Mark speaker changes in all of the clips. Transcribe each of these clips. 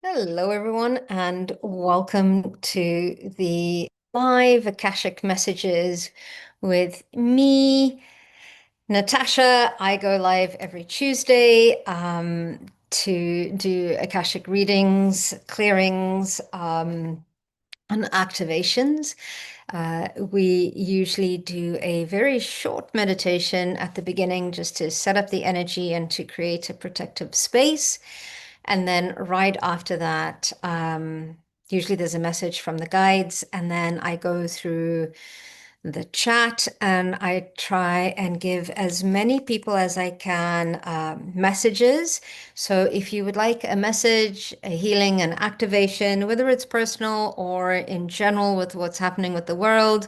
Speaker 1: Hello, everyone, and welcome to the live Akashic messages with me, Natasha. I go live every Tuesday to do Akashic readings, clearings, and activations. We usually do a very short meditation at the beginning just to set up the energy and to create a protective space. And then right after that, usually there's a message from the guides, and then I go through the chat and I try and give as many people as I can messages. So if you would like a message, a healing, an activation, whether it's personal or in general with what's happening with the world,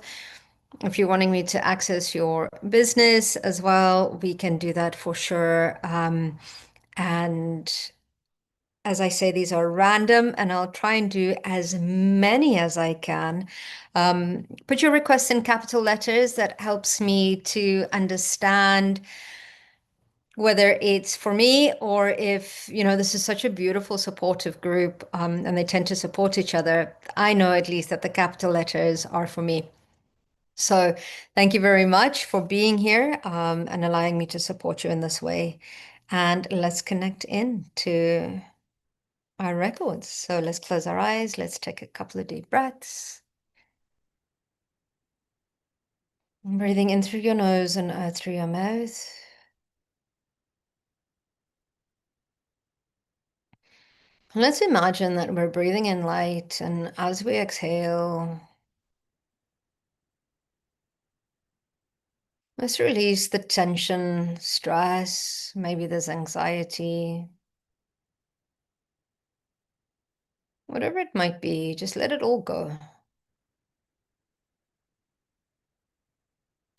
Speaker 1: if you're wanting me to access your business as well, we can do that for sure. And as I say, these are random, and I'll try and do as many as I can. Put your requests in capital letters. That helps me to understand whether it's for me or if, this is such a beautiful, supportive group, and they tend to support each other. I know at least that the capital letters are for me. So thank you very much for being here, and allowing me to support you in this way. And let's connect in to our records. So let's close our eyes. Let's take a couple of deep breaths. Breathing in through your nose and out through your mouth. And let's imagine that we're breathing in light, and as we exhale, let's release the tension, stress, maybe there's anxiety, whatever it might be, just let it all go.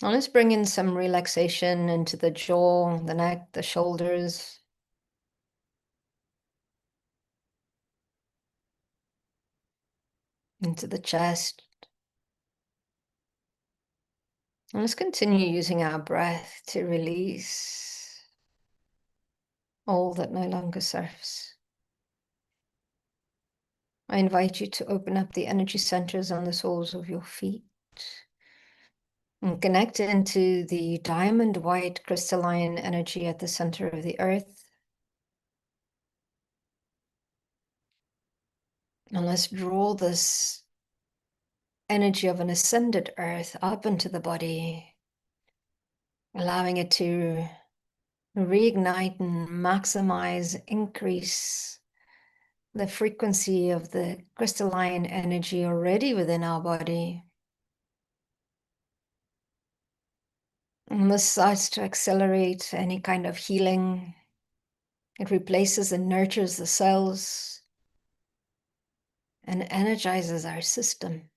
Speaker 1: And let's bring in some relaxation into the jaw, the neck, the shoulders, into the chest. And let's continue using our breath to release all that no longer serves. I invite you to open up the energy centers on the soles of your feet and connect into the diamond white crystalline energy at the center of the earth. And let's draw this energy of an ascended earth up into the body, allowing it to reignite and maximize, increase the frequency of the crystalline energy already within our body. And this starts to accelerate any kind of healing. It replaces and nurtures the cells and energizes our system.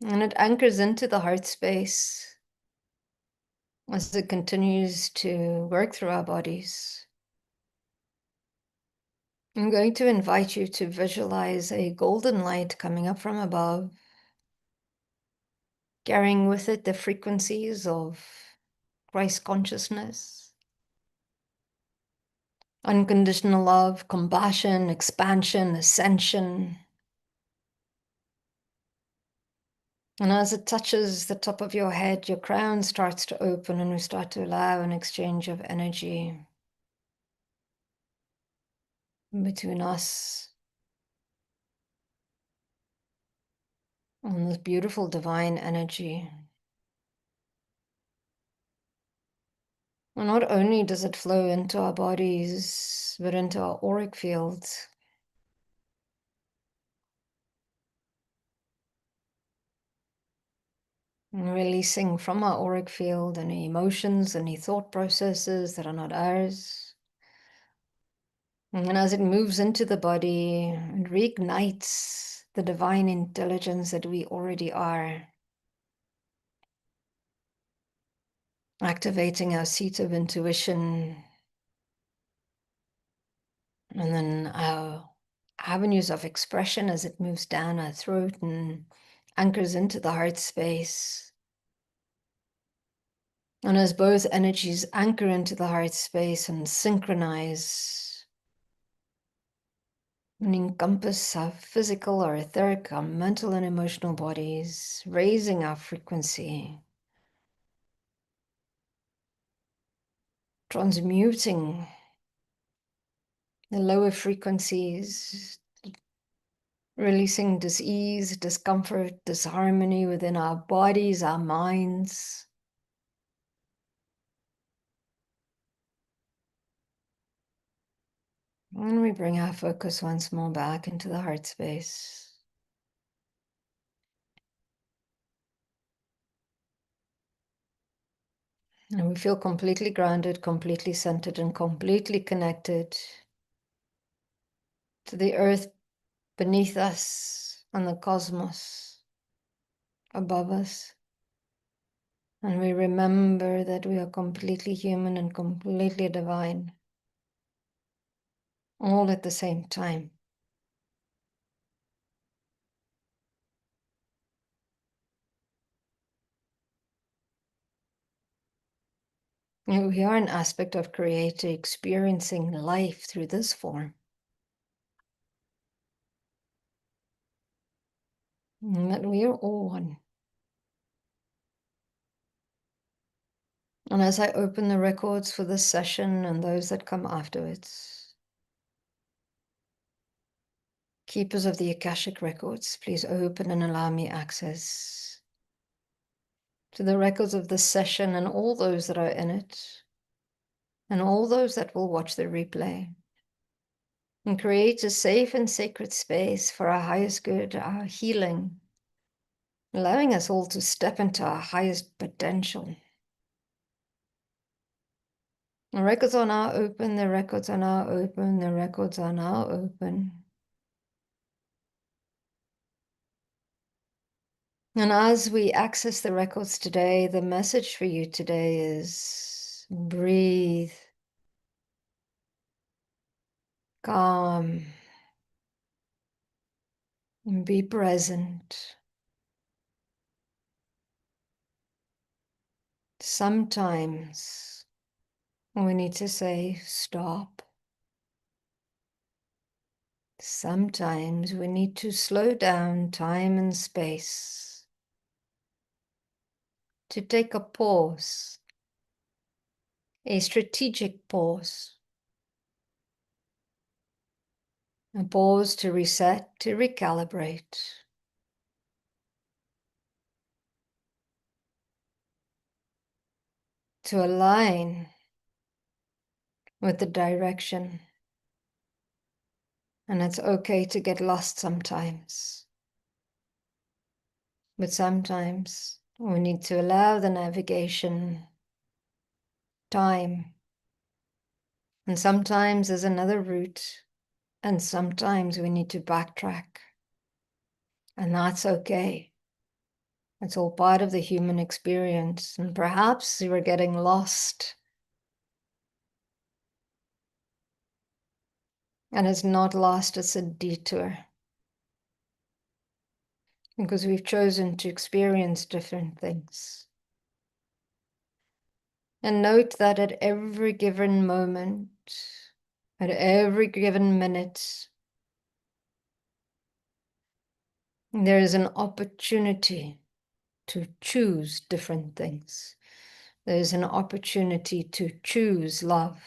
Speaker 1: And it anchors into the heart space as it continues to work through our bodies. I'm going to invite you to visualize a golden light coming up from above, carrying with it the frequencies of Christ consciousness, unconditional love, compassion, expansion, ascension. And as it touches the top of your head, your crown starts to open and we start to allow an exchange of energy between us and this beautiful divine energy. And not only does it flow into our bodies, but into our auric fields. And releasing from our auric field any emotions, any thought processes that are not ours. And as it moves into the body, it reignites the divine intelligence that we already are, activating our seat of intuition, and then our avenues of expression as it moves down our throat and anchors into the heart space. And as both energies anchor into the heart space and synchronize, and encompass our physical, our etheric, our mental and emotional bodies, raising our frequency, transmuting the lower frequencies, releasing dis-ease, discomfort, disharmony within our bodies, our minds. And we bring our focus once more back into the heart space. And we feel completely grounded, completely centered, and completely connected to the earth beneath us and the cosmos above us. And we remember that we are completely human and completely divine, all at the same time. We are an aspect of Creator experiencing life through this form. And that we are all one. And as I open the records for this session and those that come afterwards, keepers of the Akashic Records, please open and allow me access to the records of this session and all those that are in it, and all those that will watch the replay. And create a safe and sacred space for our highest good, our healing, allowing us all to step into our highest potential. The records are now open, the records are now open, the records are now open. And as we access the records today, the message for you today is breathe, calm, and be present. Sometimes we need to say stop. Sometimes we need to slow down time and space, to take a pause, a strategic pause, a pause to reset, to recalibrate, to align with the direction. And it's okay to get lost sometimes. But sometimes we need to allow the navigation time. And sometimes there's another route. And sometimes we need to backtrack. And that's okay. It's all part of the human experience. And perhaps we're getting lost. And it's not lost, it's a detour. Because we've chosen to experience different things. And note that at every given moment, at every given minute, there is an opportunity to choose different things. There is an opportunity to choose love.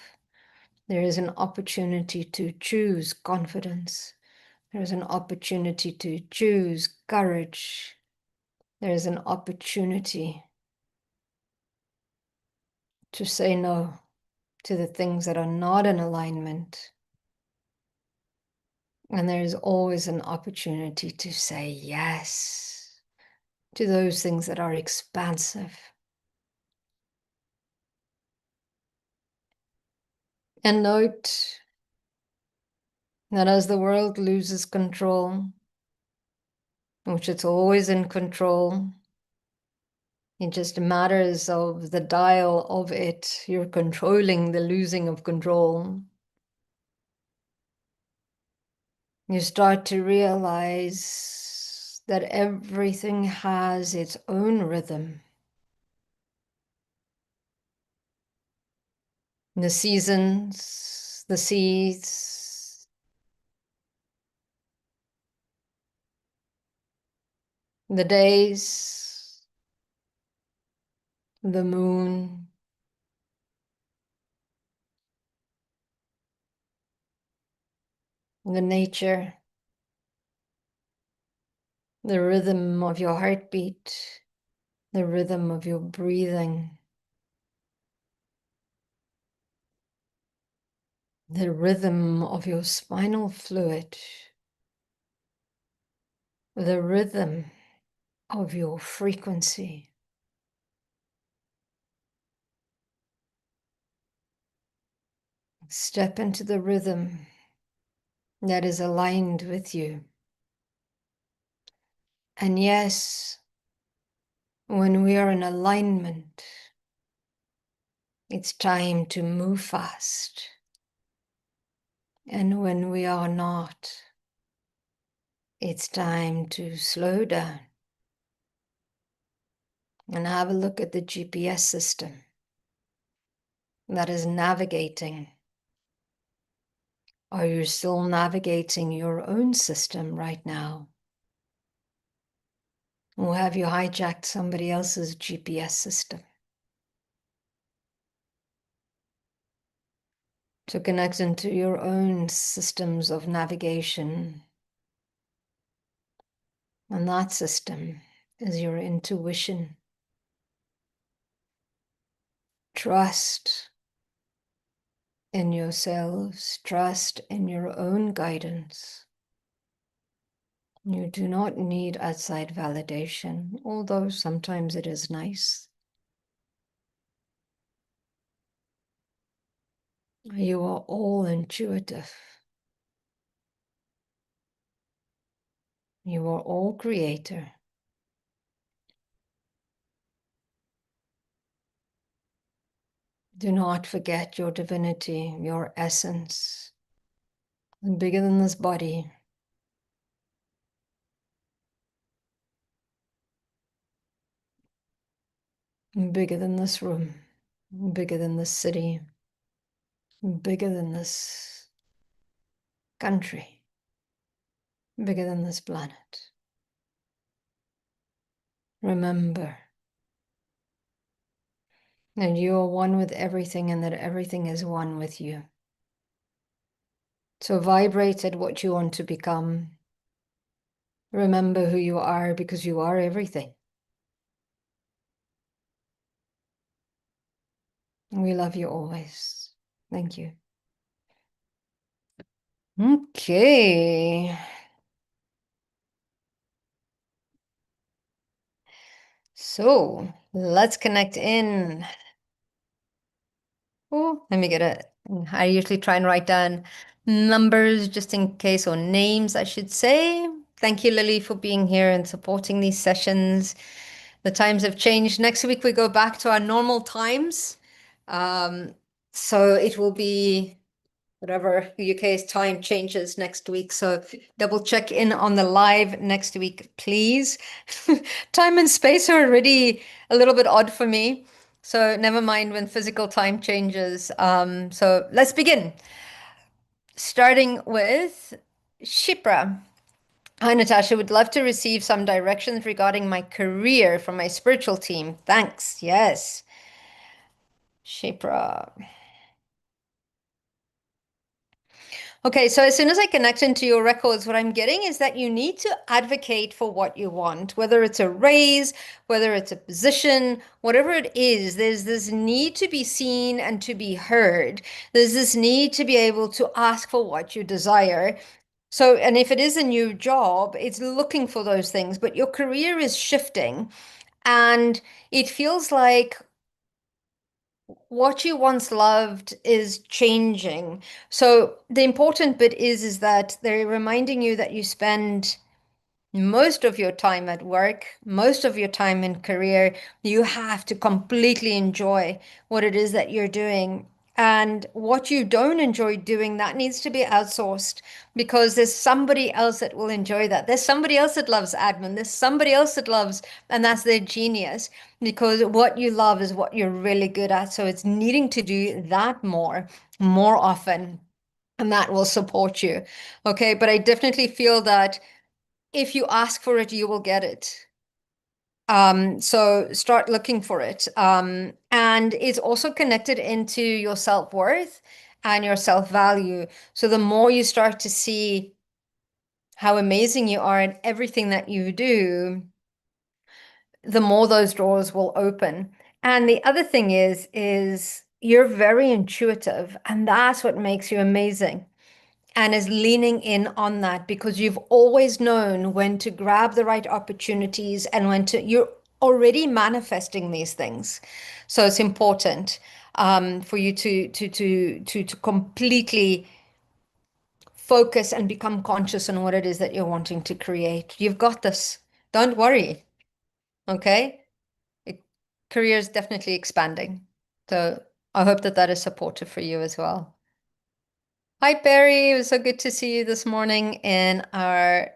Speaker 1: There is an opportunity to choose confidence. There is an opportunity to choose courage. There is an opportunity to say no to the things that are not in alignment. And there is always an opportunity to say yes to those things that are expansive. And note that as the world loses control, which it's always in control, it just matters of the dial of it. You're controlling the losing of control. You start to realize that everything has its own rhythm. The seasons, the seeds, the days, the moon, the nature, the rhythm of your heartbeat, the rhythm of your breathing, the rhythm of your spinal fluid, the rhythm of your frequency. Step into the rhythm that is aligned with you. And yes, when we are in alignment, it's time to move fast. And when we are not, it's time to slow down and have a look at the GPS system that is navigating. Are you still navigating your own system right now? Or have you hijacked somebody else's GPS system? To connect into your own systems of navigation. And that system is your intuition. Trust in yourselves, trust in your own guidance. You do not need outside validation, although sometimes it is nice. You are all intuitive. You are all creator. Do not forget your divinity, your essence, bigger than this body. Bigger than this room, bigger than this city, bigger than this country, bigger than this planet. Remember that you are one with everything and that everything is one with you. So vibrate at what you want to become. Remember who you are because you are everything. We love you always. Thank you. Okay. So let's connect in. Oh, let me get it. I usually try and write down numbers just in case, or names, I should say. Thank you, Lily, for being here and supporting these sessions. The times have changed. Next week, we go back to our normal times. So it will be whatever UK's time changes next week. So double check in on the live next week, please. Time and space are already a little bit odd for me. So never mind when physical time changes. So let's begin. Starting with Shipra. Hi, Natasha. Would love to receive some directions regarding my career from my spiritual team. Thanks. Yes. Shipra. Okay, so as soon as I connect into your records, what I'm getting is that you need to advocate for what you want, whether it's a raise, whether it's a position, whatever it is, there's this need to be seen and to be heard. There's this need to be able to ask for what you desire. So, and if it is a new job, it's looking for those things, but your career is shifting and it feels like what you once loved is changing. So the important bit is that they're reminding you that you spend most of your time at work, most of your time in career, you have to completely enjoy what it is that you're doing. And what you don't enjoy doing, that needs to be outsourced because there's somebody else that will enjoy that. There's somebody else that loves admin. There's somebody else that loves, and that's their genius because what you love is what you're really good at. So it's needing to do that more often, and that will support you. Okay. But I definitely feel that if you ask for it, you will get it. So start looking for it. And it's also connected into your self-worth and your self-value. So the more you start to see how amazing you are in everything that you do, the more those doors will open. And the other thing is you're very intuitive, and that's what makes you amazing. And is leaning in on that because you've always known when to grab the right opportunities and when to, you're already manifesting these things. So it's important for you to completely focus and become conscious on what it is that you're wanting to create. You've got this. Don't worry. Okay. It, career is definitely expanding. So I hope that that is supportive for you as well. Hi, Barry. It was so good to see you this morning in our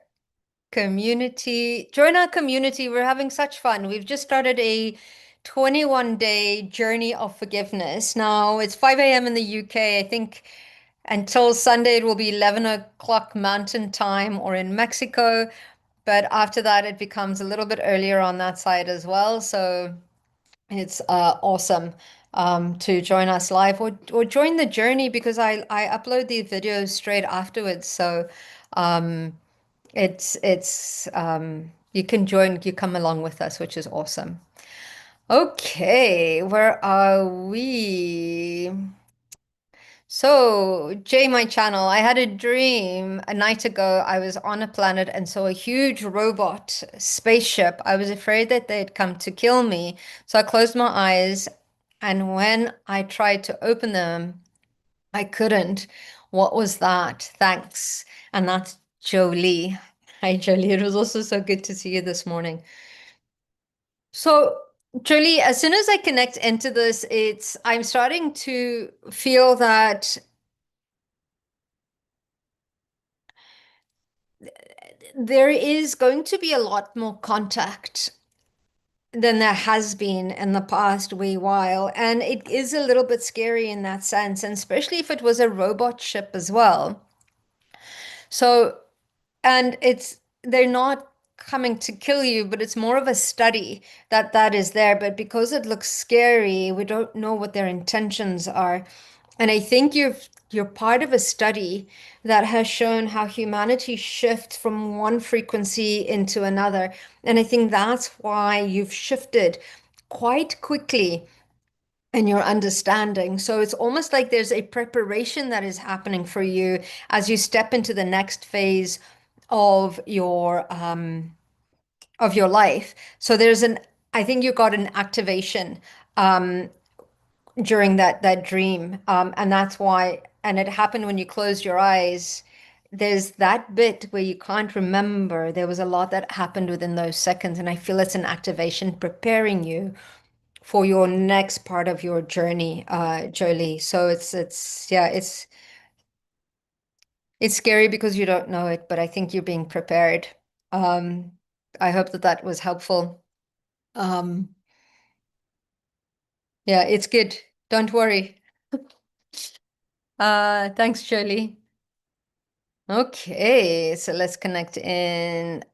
Speaker 1: community. Join our community. We're having such fun. We've just started a 21-day journey of forgiveness. Now it's 5 a.m. in the UK. I think until Sunday it will be 11 o'clock Mountain Time or in Mexico. But after that, it becomes a little bit earlier on that side as well. So it's awesome to join us live or join the journey because I upload these videos straight afterwards. So um, it's you can join, you come along with us, which is awesome. Okay, where are we? So, Jay, my channel, I had a dream a night ago. I was on a planet and saw a huge robot spaceship. I was afraid that they'd come to kill me. So I closed my eyes, and when I tried to open them, I couldn't. What was that? Thanks. And that's Jolie. Hi, Jolie. It was also so good to see you this morning. So, Jolie, as soon as I connect into this, I'm starting to feel that there is going to be a lot more contact than there has been in the past wee while. And it is a little bit scary in that sense, and especially if it was a robot ship as well. So, and they're not coming to kill you, but it's more of a study that is there. But because it looks scary, we don't know what their intentions are. And I think you're part of a study that has shown how humanity shifts from one frequency into another. And I think that's why you've shifted quite quickly in your understanding. So it's almost like there's a preparation that is happening for you as you step into the next phase of your life. So I think you got an activation um, during that dream, and that's why. And it happened when you closed your eyes. There's that bit where you can't remember. There was a lot that happened within those seconds, and I feel it's an activation preparing you for your next part of your journey, Jolie. So it's yeah, it's scary because you don't know it, but I think you're being prepared. Um, I hope that that was helpful. Um, yeah, it's good. Don't worry. Thanks, Jolie. Okay, so let's connect in.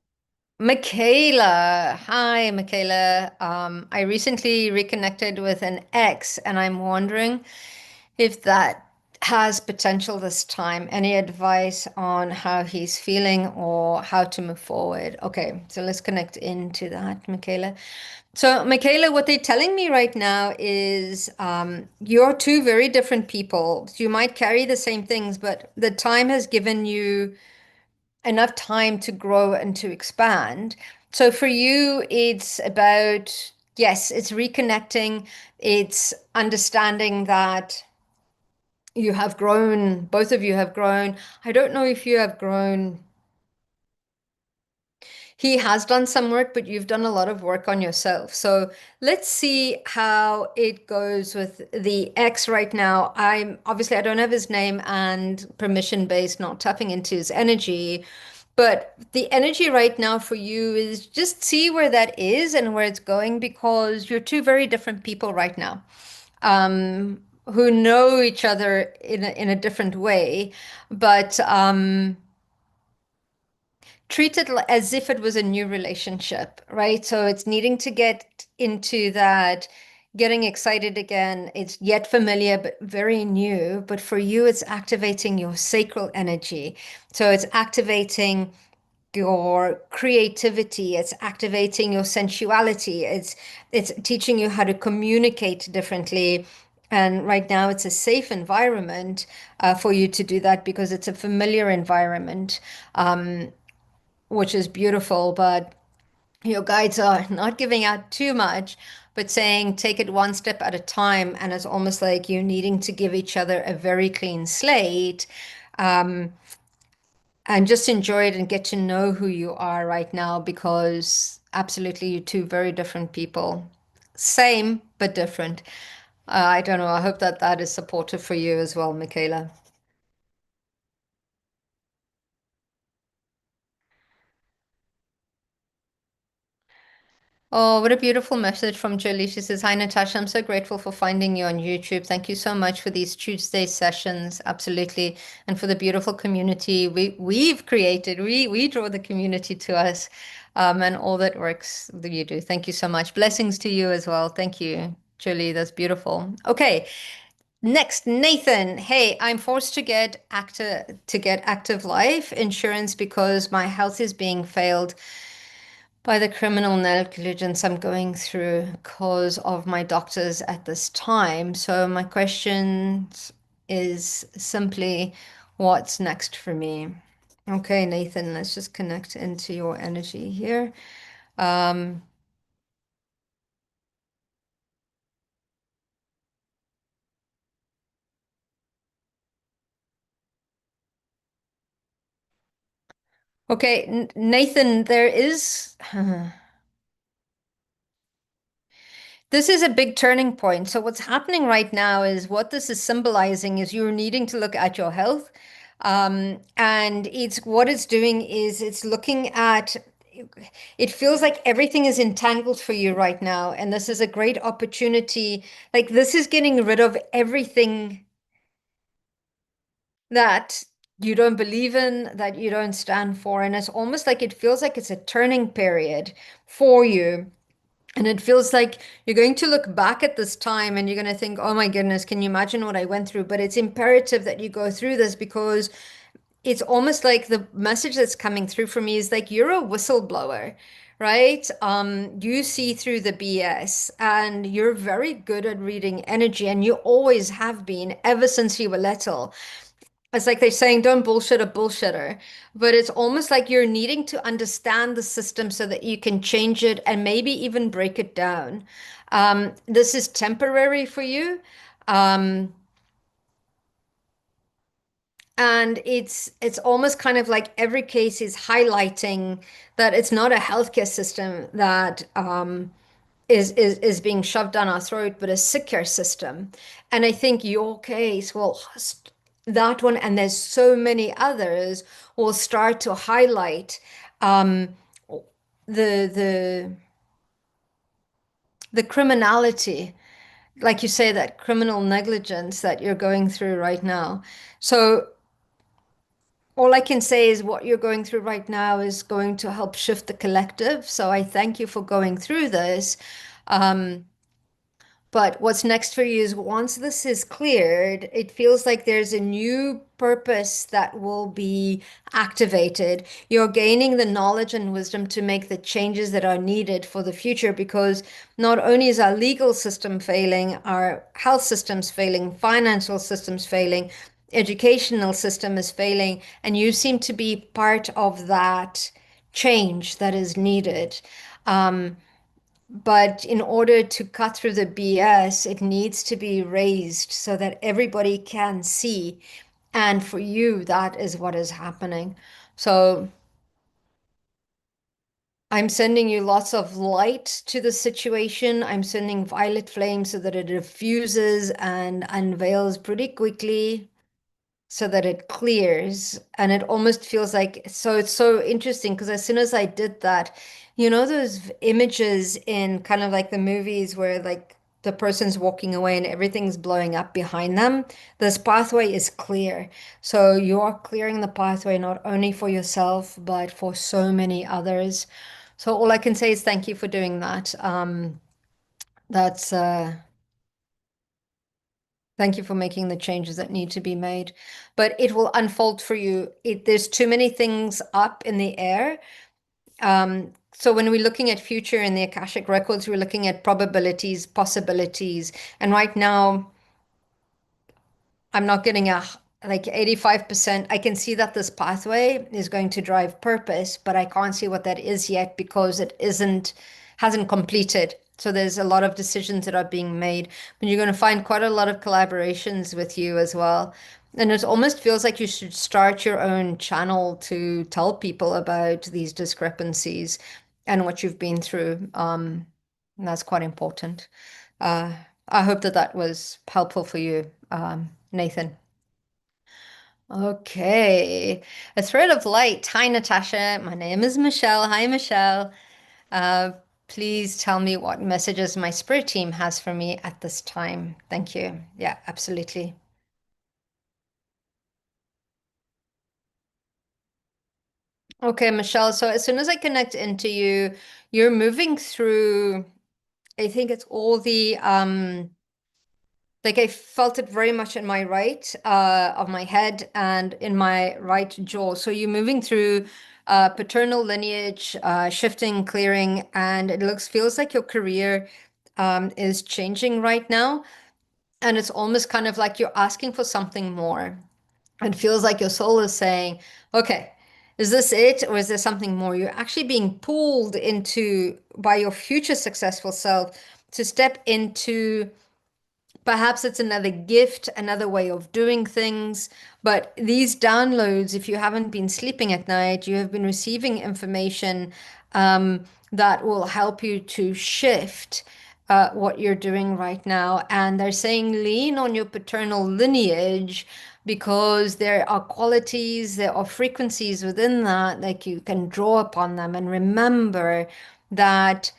Speaker 1: Michaela. Hi, Michaela. I recently reconnected with an ex, and I'm wondering if that has potential this time. Any advice on how he's feeling or how to move forward? Okay, so let's connect into that, Michaela. So, Michaela, what they're telling me right now is you're two very different people. You might carry the same things, but the time has given you enough time to grow and to expand. So for you, it's about, yes, it's reconnecting, it's understanding that you have grown, both of you have grown. I don't know if you have grown. He has done some work, but you've done a lot of work on yourself. So let's see how it goes with the ex right now. I don't have his name and permission based, not tapping into his energy. But the energy right now for you is just see where that is and where it's going because you're two very different people right now, who know each other in a different way. But treat it as if it was a new relationship, right? So it's needing to get into that, getting excited again. It's yet familiar, but very new. But for you, it's activating your sacral energy. So it's activating your creativity, it's activating your sensuality, it's teaching you how to communicate differently. And right now it's a safe environment for you to do that because it's a familiar environment, which is beautiful. But your guides are not giving out too much, but saying take it one step at a time. And it's almost like you needing to give each other a very clean slate, and just enjoy it and get to know who you are right now, because absolutely you're two very different people. Same, but different. I don't know. I hope that that is supportive for you as well, Michaela. Oh, what a beautiful message from Jolie. She says, "Hi, Natasha. I'm so grateful for finding you on YouTube. Thank you so much for these Tuesday sessions. Absolutely. And for the beautiful community we've created. We draw the community to us, and all that works that you do. Thank you so much. Blessings to you as well. Thank you, Jolie. That's beautiful. Okay. Next, Nathan. Hey, I'm forced to get active life insurance because my health is being failed by the criminal negligence I'm going through because of my doctors at this time. So my question is simply, what's next for me? Okay, Nathan, let's just connect into your energy here. Um, okay, Nathan, there is this is a big turning point. So what's happening right now is what this is symbolizing is you're needing to look at your health. And it's what it's doing is it's looking at, it feels like everything is entangled for you right now. And this is a great opportunity. Like this is getting rid of everything that you don't believe in, that you don't stand for. And it's almost like it feels like it's a turning period for you. And it feels like you're going to look back at this time and you're going to think, oh my goodness, can you imagine what I went through? But it's imperative that you go through this because it's almost like the message that's coming through for me is like you're a whistleblower, right? You see through the BS and you're very good at reading energy, and you always have been ever since you were little. It's like they're saying, don't bullshit a bullshitter. But it's almost like you're needing to understand the system so that you can change it and maybe even break it down. This is temporary for you. Um, and it's almost kind of like every case is highlighting that it's not a healthcare system that is being shoved down our throat, but a sick care system. And I think your case will that one, and there's so many others, will start to highlight um, the the criminality, like you say, that criminal negligence that you're going through right now. So all I can say is what you're going through right now is going to help shift the collective. So I thank you for going through this. Um, But what's next for you is once this is cleared, it feels like there's a new purpose that will be activated. You're gaining the knowledge and wisdom to make the changes that are needed for the future, because not only is our legal system failing, our health system's failing, financial system's failing, educational system is failing, and you seem to be part of that change that is needed. But in order to cut through the BS, it needs to be raised so that everybody can see. And for you, that is what is happening. So I'm sending you lots of light to the situation. I'm sending violet flame so that it diffuses and unveils pretty quickly, so that it clears. And it almost feels like, so it's so interesting because as soon as I did that, you know, those images in kind of like the movies where like the person's walking away and everything's blowing up behind them, this pathway is clear. So you are clearing the pathway not only for yourself, but for so many others. So all I can say is thank you for doing that. That's Thank you for making the changes that need to be made. But it will unfold for you. There's too many things up in the air. So when we're looking at future in the Akashic records, we're looking at probabilities, possibilities. And right now, I'm not getting a like 85%. I can see that this pathway is going to drive purpose, but I can't see what that is yet because hasn't completed. So there's a lot of decisions that are being made, but you're going to find quite a lot of collaborations with you as well. And it almost feels like you should start your own channel to tell people about these discrepancies and what you've been through. And that's quite important. Uh, I hope that that was helpful for you, Nathan. Okay. A thread of light. Hi, Natasha. My name is Michelle. Hi, Michelle. Uh, Please tell me what messages my spirit team has for me at this time. Thank you. Yeah, absolutely. Okay, Michelle. So as soon as I connect into you, you're moving through, I think it's all the like I felt it very much in my right of my head and in my right jaw. So you're moving through paternal lineage, shifting, clearing, and it feels like your career is changing right now. And it's almost kind of like you're asking for something more. It feels like your soul is saying, okay, is this it? Or is there something more? You're actually being pulled into by your future successful self to step into. Perhaps it's another gift, another way of doing things. But these downloads, if you haven't been sleeping at night, you have been receiving information that will help you to shift what you're doing right now. And they're saying lean on your paternal lineage because there are qualities, there are frequencies within that, like you can draw upon them and remember that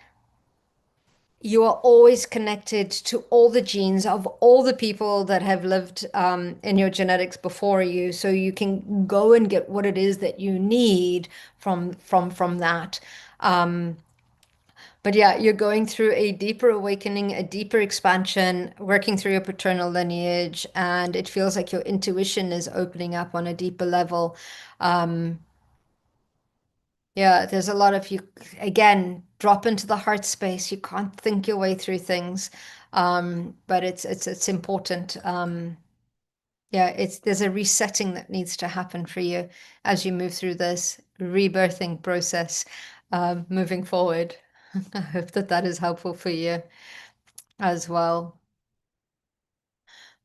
Speaker 1: you are always connected to all the genes of all the people that have lived in your genetics before you, so you can go and get what it is that you need from that. But yeah, you're going through a deeper awakening, a deeper expansion, working through your paternal lineage, and it feels like your intuition is opening up on a deeper level. Um, Yeah, there's a lot of you, again, drop into the heart space. You can't think your way through things. But it's important. Yeah, there's a resetting that needs to happen for you as you move through this rebirthing process, moving forward. I hope that that is helpful for you as well.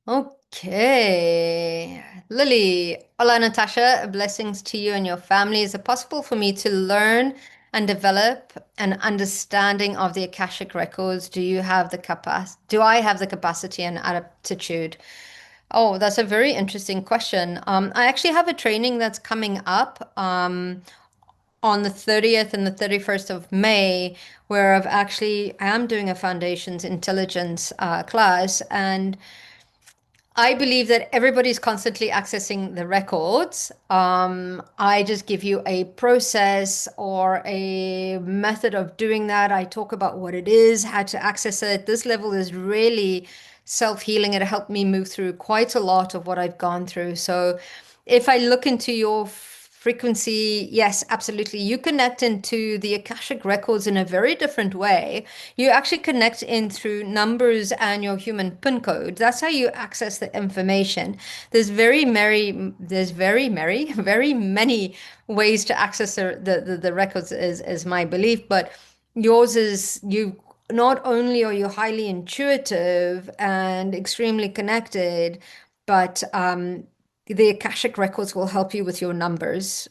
Speaker 1: Okay. Lily. Hola, Natasha. Blessings to you and your family. Is it possible for me to learn and develop an understanding of the Akashic records? Do I have the capacity and aptitude? Oh, that's a very interesting question. I actually have a training that's coming up on the 30th and the 31st of May, where I am doing a foundations intelligence class, and I believe that everybody's constantly accessing the records. I just give you a process or a method of doing that. I talk about what it is, how to access it. This level is really self-healing. It helped me move through quite a lot of what I've gone through. So if I look into your frequency, yes, absolutely. You connect into the Akashic records in a very different way. You actually connect in through numbers and your human PIN code. That's how you access the information. Very many ways to access the records is my belief, but yours is you not only are you highly intuitive and extremely connected, but the Akashic records will help you with your numbers,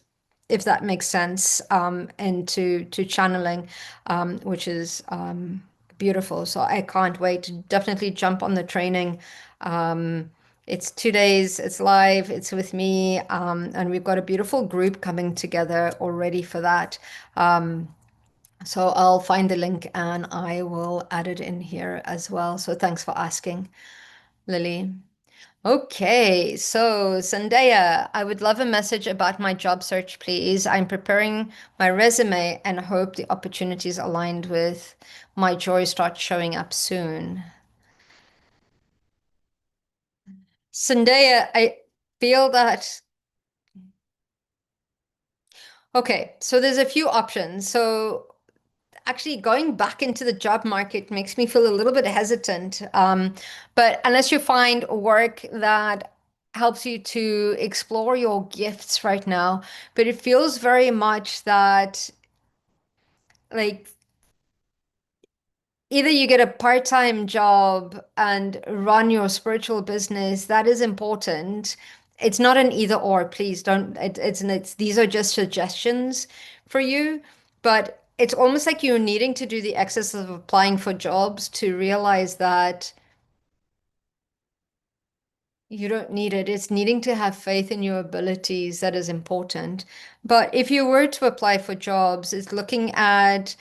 Speaker 1: if that makes sense, and to channeling, which is beautiful. So I can't wait to definitely jump on the training. It's 2 days, it's live, it's with me, and we've got a beautiful group coming together already for that. So I'll find the link and I will add it in here as well. So thanks for asking, Lily. Okay, so Zendaya, I would love a message about my job search, please. I'm preparing my resume and hope the opportunities aligned with my joy start showing up soon. Zendaya, I feel that. Okay, so there's a few options. So actually going back into the job market makes me feel a little bit hesitant. But unless you find work that helps you to explore your gifts right now, but it feels very much that like either you get a part-time job and run your spiritual business, that is important. It's not an either or, please don't. It's these are just suggestions for you, but it's almost like you're needing to do the exercise of applying for jobs to realize that you don't need it. It's needing to have faith in your abilities that is important. But if you were to apply for jobs, it's looking at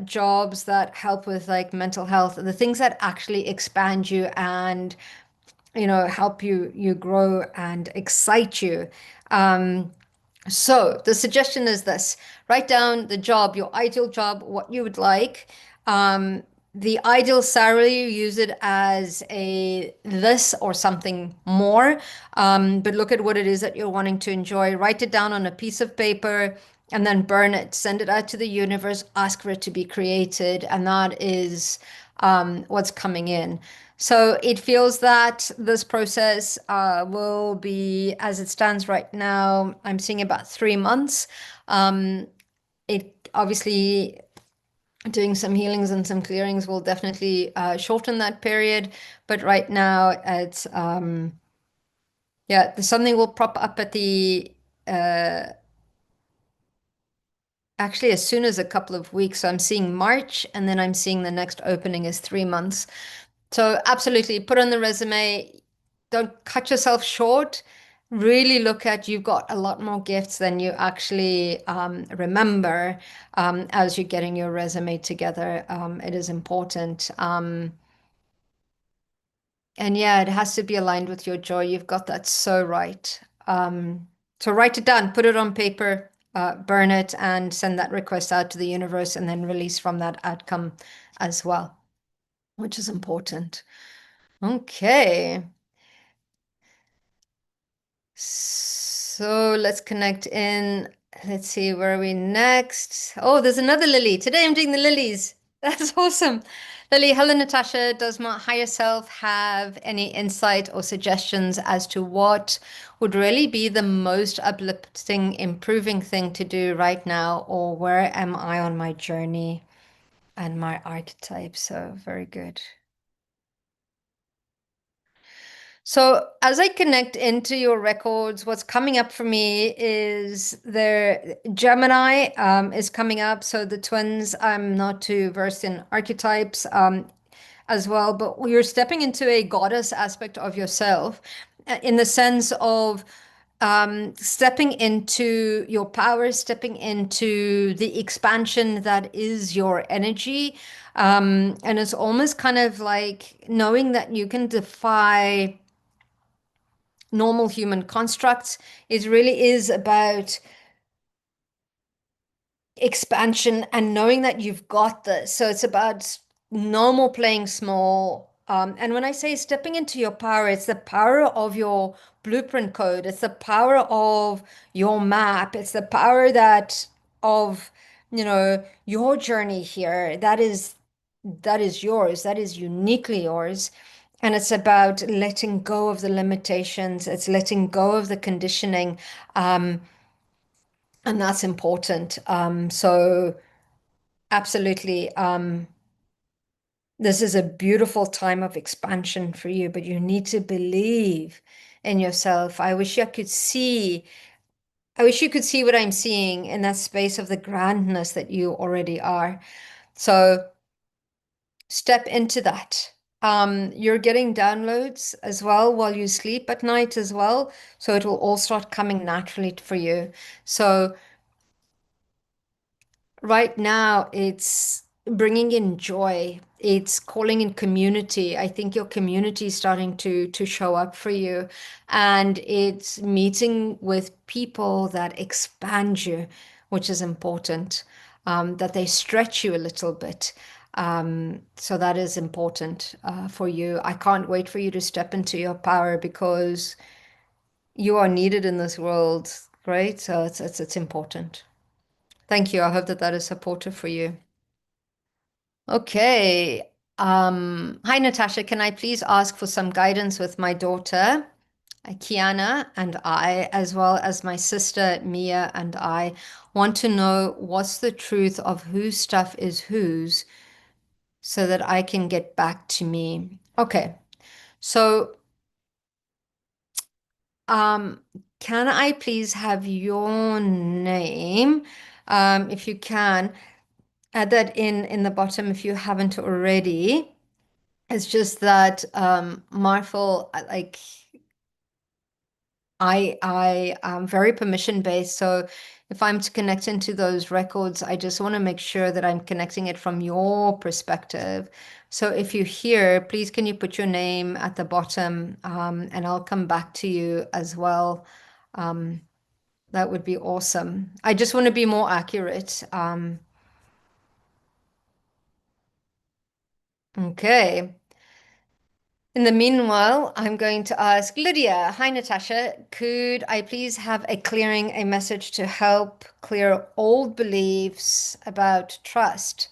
Speaker 1: jobs that help with like mental health, the things that actually expand you and help you grow and excite you. Um, so the suggestion is this: write down the job, your ideal job, what you would like. Um, the ideal salary, use it as a this or something more. But look at what it is that you're wanting to enjoy. Write it down on a piece of paper and then burn it. Send it out to the universe. Ask for it to be created. And that is what's coming in. So it feels that this process will be, as it stands right now, I'm seeing about 3 months. Um, it obviously doing some healings and some clearings will definitely shorten that period. But right now, it's yeah, something will prop up at the actually as soon as a couple of weeks. So I'm seeing March, and then I'm seeing the next opening is 3 months. So absolutely put on the resume. Don't cut yourself short. Really look at you've got a lot more gifts than you actually remember as you're getting your resume together. It is important. And yeah, it has to be aligned with your joy. You've got that so right. So write it down, put it on paper, burn it, and send that request out to the universe, and then release from that outcome as well, which is important. Okay. So let's connect in. Let's see, where are we next? Oh, there's another Lily. Today I'm doing the lilies. That's awesome. Lily, hello, Natasha. Does my higher self have any insight or suggestions as to what would really be the most uplifting, improving thing to do right now, or where am I on my journey and my archetype? So, very good. So as I connect into your records, what's coming up for me is there Gemini is coming up. So the twins, I'm not too versed in archetypes as well, but you're stepping into a goddess aspect of yourself in the sense of stepping into your power, stepping into the expansion that is your energy. And it's almost kind of like knowing that you can defy normal human constructs. It really is about expansion and knowing that you've got this. So it's about normal playing small. And when I say stepping into your power, it's the power of your blueprint code. It's the power of your map. It's the power that of, your journey here. That is yours. That is uniquely yours. And it's about letting go of the limitations. It's letting go of the conditioning. And that's important. So absolutely. This is a beautiful time of expansion for you, but you need to believe in yourself. I wish you could see what I'm seeing in that space of the grandness that you already are. So step into that. You're getting downloads as well while you sleep at night as well. So it will all start coming naturally for you. So Right now, it's bringing in joy. It's calling in community. I think your community is starting to show up for you, and it's meeting with people that expand you, which is important. That they stretch you a little bit. So that is important for you. I can't wait for you to step into your power because you are needed in this world, right? So it's important. Thank you. I hope that that is supportive for you. Okay. Hi, Natasha. Can I please ask for some guidance with my daughter, Kiana, and I, as well as my sister, Mia, and I want to know what's the truth of whose stuff is whose so that I can get back to me. Okay. So, um, can I please have your name, if you can? Add that in the bottom if you haven't already. It's just that Marvel, like I am very permission based. So if I'm to connect into those records, I just want to make sure that I'm connecting it from your perspective. So if you're here, please can you put your name at the bottom, and I'll come back to you as well. Um, that would be awesome. I just want to be more accurate. Okay. In the meanwhile, I'm going to ask Lydia. Hi, Natasha. Could I please have a clearing, a message to help clear old beliefs about trust,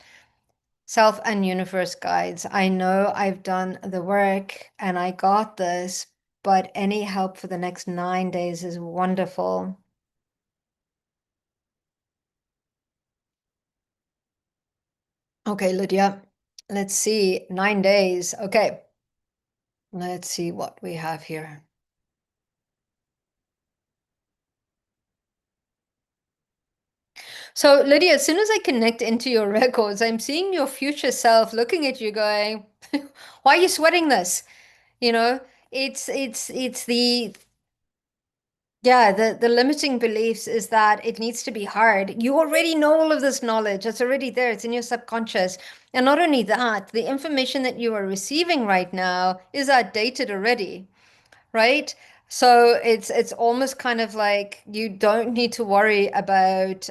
Speaker 1: self, and universe guides? I know I've done the work and I got this, but any help for the next 9 days is wonderful. Okay, Lydia. Let's see. 9 days. Okay. Let's see what we have here. So, Lydia, as soon as I connect into your records, I'm seeing your future self looking at you going, why are you sweating this? You know, it's the yeah, the limiting beliefs is that it needs to be hard. You already know all of this knowledge. It's already there. It's in your subconscious. And not only that, the information that you are receiving right now is outdated already, right? So it's almost kind of like you don't need to worry about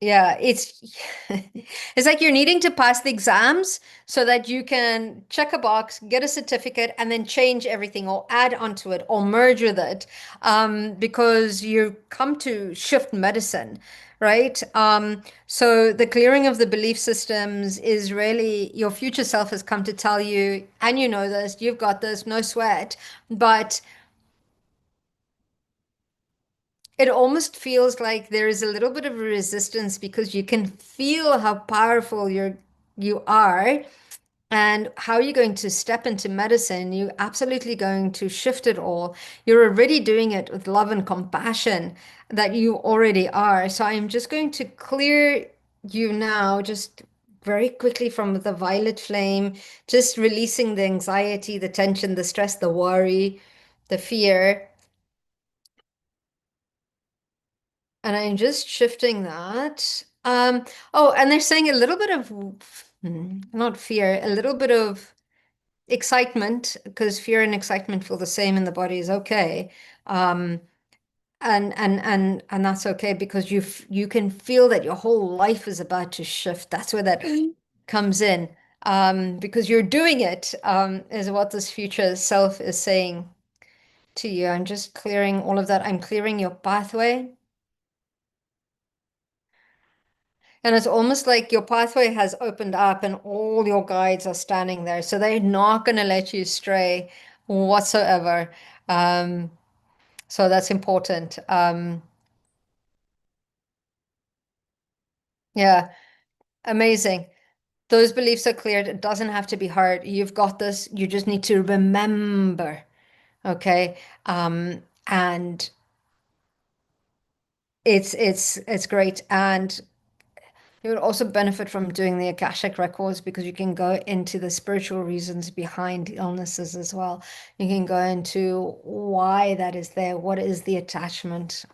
Speaker 1: yeah, it's it's like you're needing to pass the exams so that you can check a box, get a certificate, and then change everything or add onto it or merge with it, because you come to shift medicine, right? So the clearing of the belief systems is really your future self has come to tell you, and you know this, you've got this, no sweat, but it almost feels like there is a little bit of a resistance because you can feel how powerful you are and how you're going to step into medicine. You're absolutely going to shift it all. You're already doing it with love and compassion that you already are. So I'm just going to clear you now, just very quickly from the violet flame, just releasing the anxiety, the tension, the stress, the worry, the fear. And I'm just shifting that. Oh, and they're saying a little bit of, not fear, a little bit of excitement, because fear and excitement feel the same in the body is okay. Um, and that's okay because you can feel that your whole life is about to shift. That's where that comes in. Because you're doing it, is what this future self is saying to you. I'm just clearing all of that. I'm clearing your pathway. And it's almost like your pathway has opened up and all your guides are standing there. So they're not going to let you stray whatsoever. Um, so that's important. Yeah, amazing. Those beliefs are cleared. It doesn't have to be hard. You've got this. You just need to remember. Okay. And it's great. And You would also benefit from doing the Akashic records because you can go into the spiritual reasons behind illnesses as well. You can go into why that is there. What is the attachment?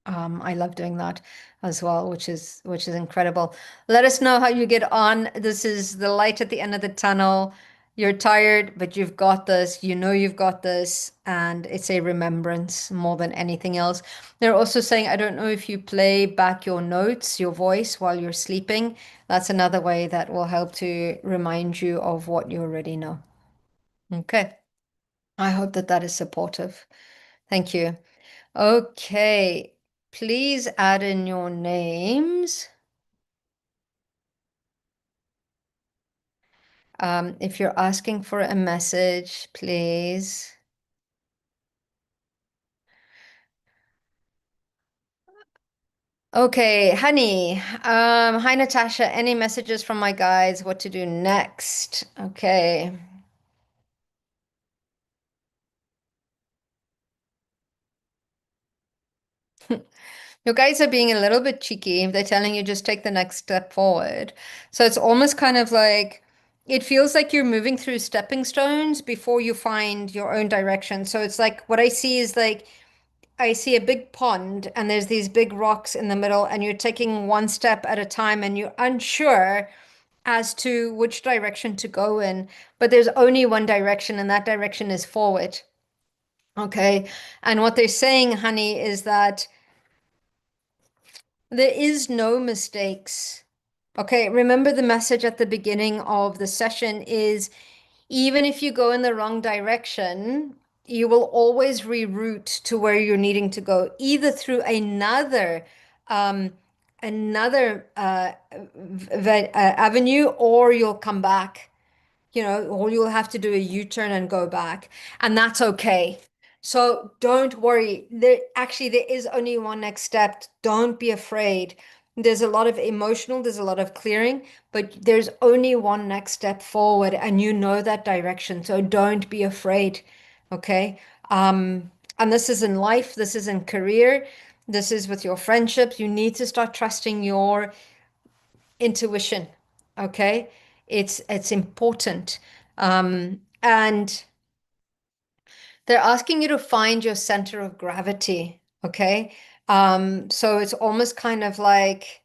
Speaker 1: I love doing that as well, which is incredible. Let us know how you get on. This is the light at the end of the tunnel. You're tired, but you've got this. You know you've got this, and it's a remembrance more than anything else. They're also saying, I don't know if you play back your notes, your voice while you're sleeping. That's another way that will help to remind you of what you already know. Okay. I hope that that is supportive. Thank you. Okay. Please add in your names. If you're asking for a message, please. Okay, honey. Hi, Natasha. Any messages from my guides? What to do next? Okay. Your guides are being a little bit cheeky. They're telling you just take the next step forward. So it's almost kind of like it feels like you're moving through stepping stones before you find your own direction. So it's like what I see is like I see a big pond and there's these big rocks in the middle, and you're taking one step at a time and you're unsure as to which direction to go in. But there's only one direction, and that direction is forward. Okay. And what they're saying, honey, is that there is no mistakes. Okay, remember the message at the beginning of the session is even if you go in the wrong direction, you will always reroute to where you're needing to go, either through um, another avenue, or you'll come back, or you'll have to do a U-turn and go back, and that's okay. So don't worry. There is only one next step. Don't be afraid. There's a lot of clearing, but there's only one next step forward, and you know that direction. So don't be afraid. Okay. And this is in life, this is in career, this is with your friendships. You need to start trusting your intuition. Okay. It's important. And they're asking you to find your center of gravity. Okay. So it's almost kind of like,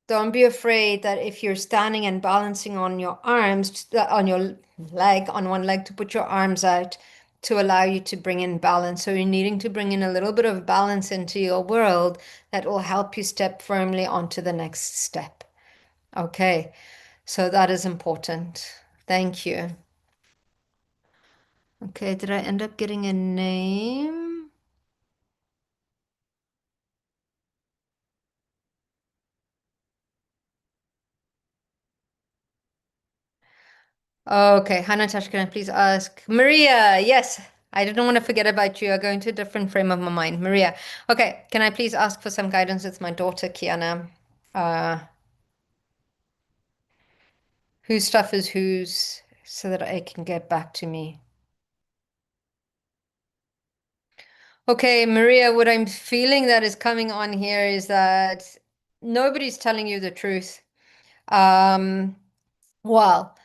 Speaker 1: don't be afraid that if you're standing and balancing on your arms, on your leg, on one leg, to put your arms out to allow you to bring in balance. So you're needing to bring in a little bit of balance into your world that will help you step firmly onto the next step. Okay. So that is important. Thank you. Okay, did I end up getting a name? Okay, hi Natasha, can I please ask? Maria, yes, I didn't want to forget about you. I go into a different frame of my mind. Maria, okay, can I please ask for some guidance with my daughter, Kiana? Uh, whose stuff is whose so that I can get back to me? Okay, Maria, what I'm feeling that is coming on here is that nobody's telling you the truth. Um, well,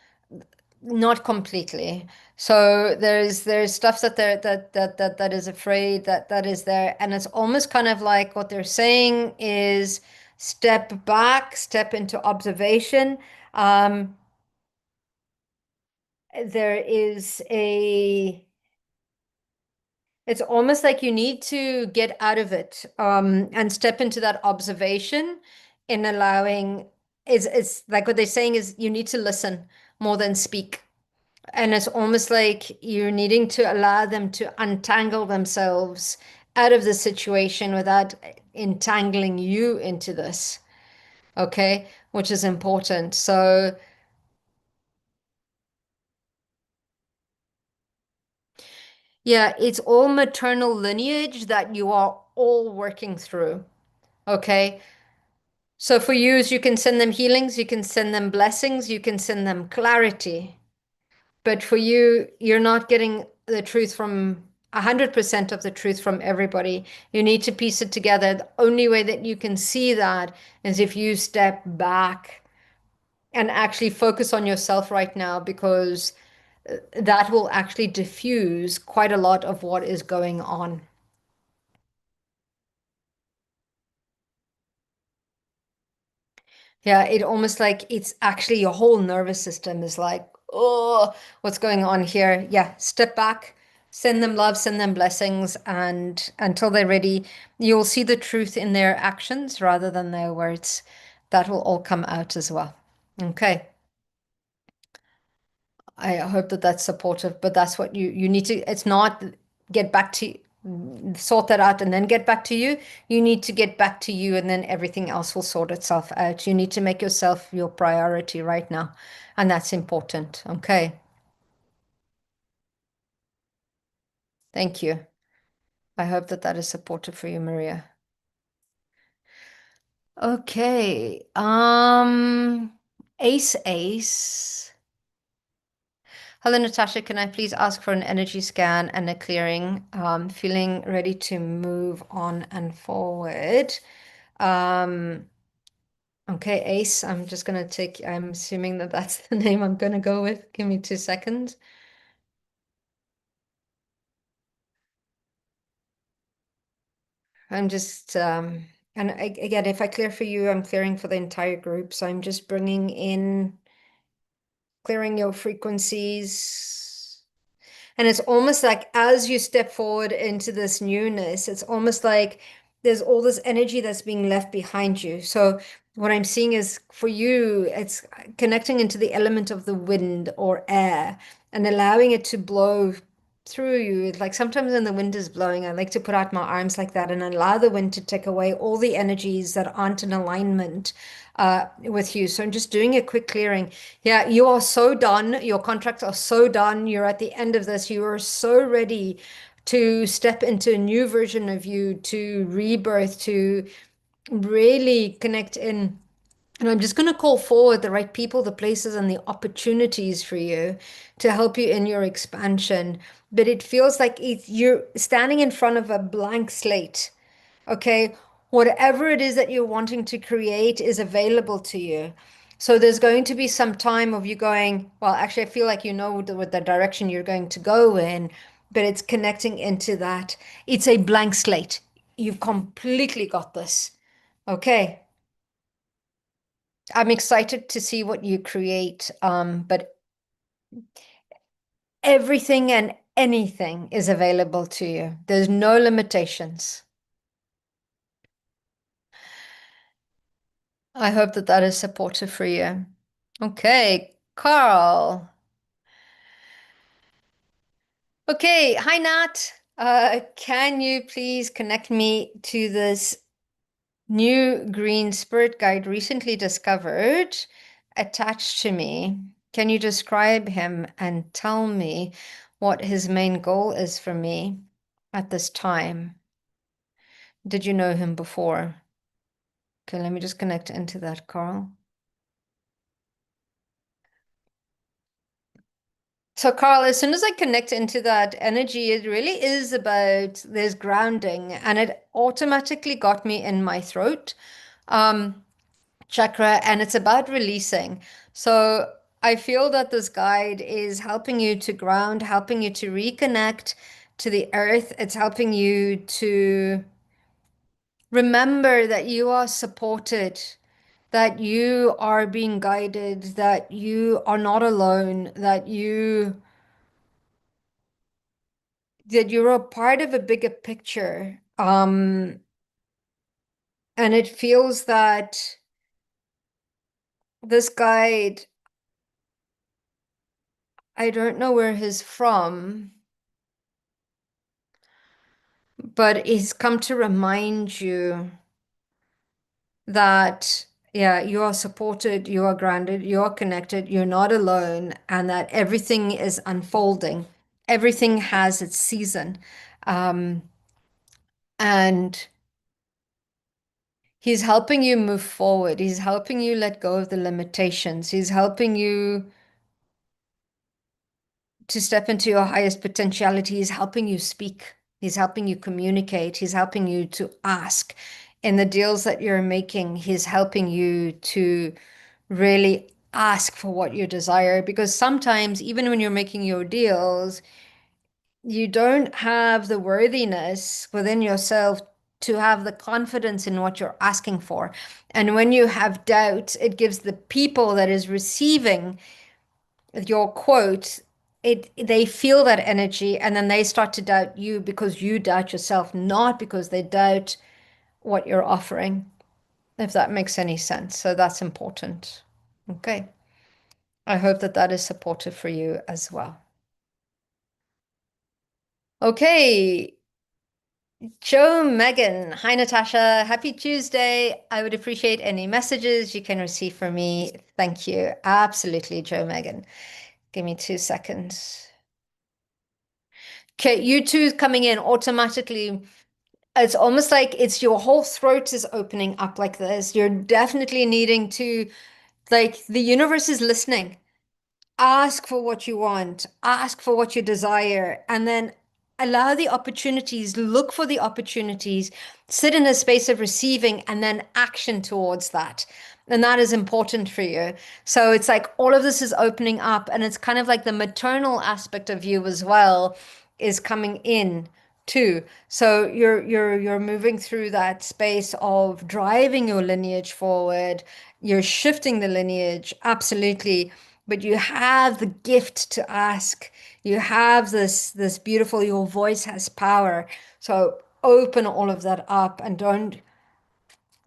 Speaker 1: not completely. So there's stuff that is afraid that is there, and it's almost kind of like what they're saying is step back, step into observation. Um, there is a It's almost like you need to get out of it, and step into that observation in allowing. It's like what they're saying is you need to listen more than speak. And it's almost like you're needing to allow them to untangle themselves out of the situation without entangling you into this. Okay, which is important. So, yeah, it's all maternal lineage that you are all working through. Okay. So for you, you can send them healings, you can send them blessings, you can send them clarity. But for you, you're not getting the truth from 100% of the truth from everybody. You need to piece it together. The only way that you can see that is if you step back and actually focus on yourself right now, because that will actually diffuse quite a lot of what is going on. Yeah, it almost like it's actually your whole nervous system is like, oh, what's going on here? Yeah, step back, send them love, send them blessings, and until they're ready, you'll see the truth in their actions rather than their words. That will all come out as well. Okay. I hope that that's supportive, but that's what you need to, it's not get back to sort that out and then get back to you. You need to get back to you and then everything else will sort itself out. You need to make yourself your priority right now. And that's important. Okay. Thank you. I hope that that is supportive for you, Maria. Okay. Ace. Hello, Natasha. Can I please ask for an energy scan and a clearing? Feeling ready to move on and forward. Um, okay, Ace, I'm just going to take, I'm assuming that that's the name I'm going to go with. Give me 2 seconds. I'm just, and again, if I clear for you, I'm clearing for the entire group. So I'm just bringing in, clearing your frequencies. And it's almost like as you step forward into this newness, it's almost like there's all this energy that's being left behind you. So what I'm seeing is for you, it's connecting into the element of the wind or air and allowing it to blow through you. Like sometimes when the wind is blowing, I like to put out my arms like that and allow the wind to take away all the energies that aren't in alignment with you. So I'm just doing a quick clearing. Yeah, you are so done. Your contracts are so done. You're at the end of this. You are so ready to step into a new version of you, to rebirth, to really connect in. And I'm just going to call forward the right people, the places, and the opportunities for you to help you in your expansion. But it feels like you're standing in front of a blank slate. Okay, whatever it is that you're wanting to create is available to you. So there's going to be some time of you going, well, actually, I feel like you know what the direction you're going to go in, but it's connecting into that. It's a blank slate. You've completely got this. Okay. I'm excited to see what you create. But everything and anything is available to you. There's no limitations. I hope that that is supportive for you. Okay, Carl. Okay, hi Nat. Can you please connect me to this new green spirit guide recently discovered attached to me? Can you describe him and tell me what his main goal is for me at this time? Did you know him before? Okay, let me just connect into that, Carl. So, Carl, as soon as I connect into that energy, it really is about there's grounding, and it automatically got me in my throat chakra, and it's about releasing. So, I feel that this guide is helping you to ground, helping you to reconnect to the earth. It's helping you to remember that you are supported, that you are being guided, that you are not alone, that you're a part of a bigger picture. And it feels that this guide, I don't know where he's from, but he's come to remind you that, yeah, you are supported, you are grounded, you are connected, you're not alone, and that everything is unfolding. Everything has its season. Um, and he's helping you move forward. He's helping you let go of the limitations. He's helping you to step into your highest potentiality. He's helping you speak. He's helping you communicate. He's helping you to ask. In the deals that you're making, he's helping you to really ask for what you desire. Because sometimes, even when you're making your deals, you don't have the worthiness within yourself to have the confidence in what you're asking for. And when you have doubt, it gives the people that is receiving your quote, they feel that energy and then they start to doubt you because you doubt yourself, not because they doubt what you're offering, if that makes any sense. So that's important. Okay. I hope that that is supportive for you as well. Okay. Joe Megan. Hi, Natasha. Happy Tuesday. I would appreciate any messages you can receive from me. Thank you. Absolutely, Joe Megan. Give me 2 seconds. Okay, you two coming in automatically. It's almost like it's your whole throat is opening up like this. You're definitely needing to, like, the universe is listening. Ask for what you want, ask for what you desire, and then allow the opportunities, look for the opportunities, sit in a space of receiving, and then action towards that. And that is important for you. So it's like all of this is opening up, and it's kind of like the maternal aspect of you as well is coming in too. So you're moving through that space of driving your lineage forward. You're shifting the lineage, absolutely, but you have the gift to ask. You have this beautiful, your voice has power. So open all of that up and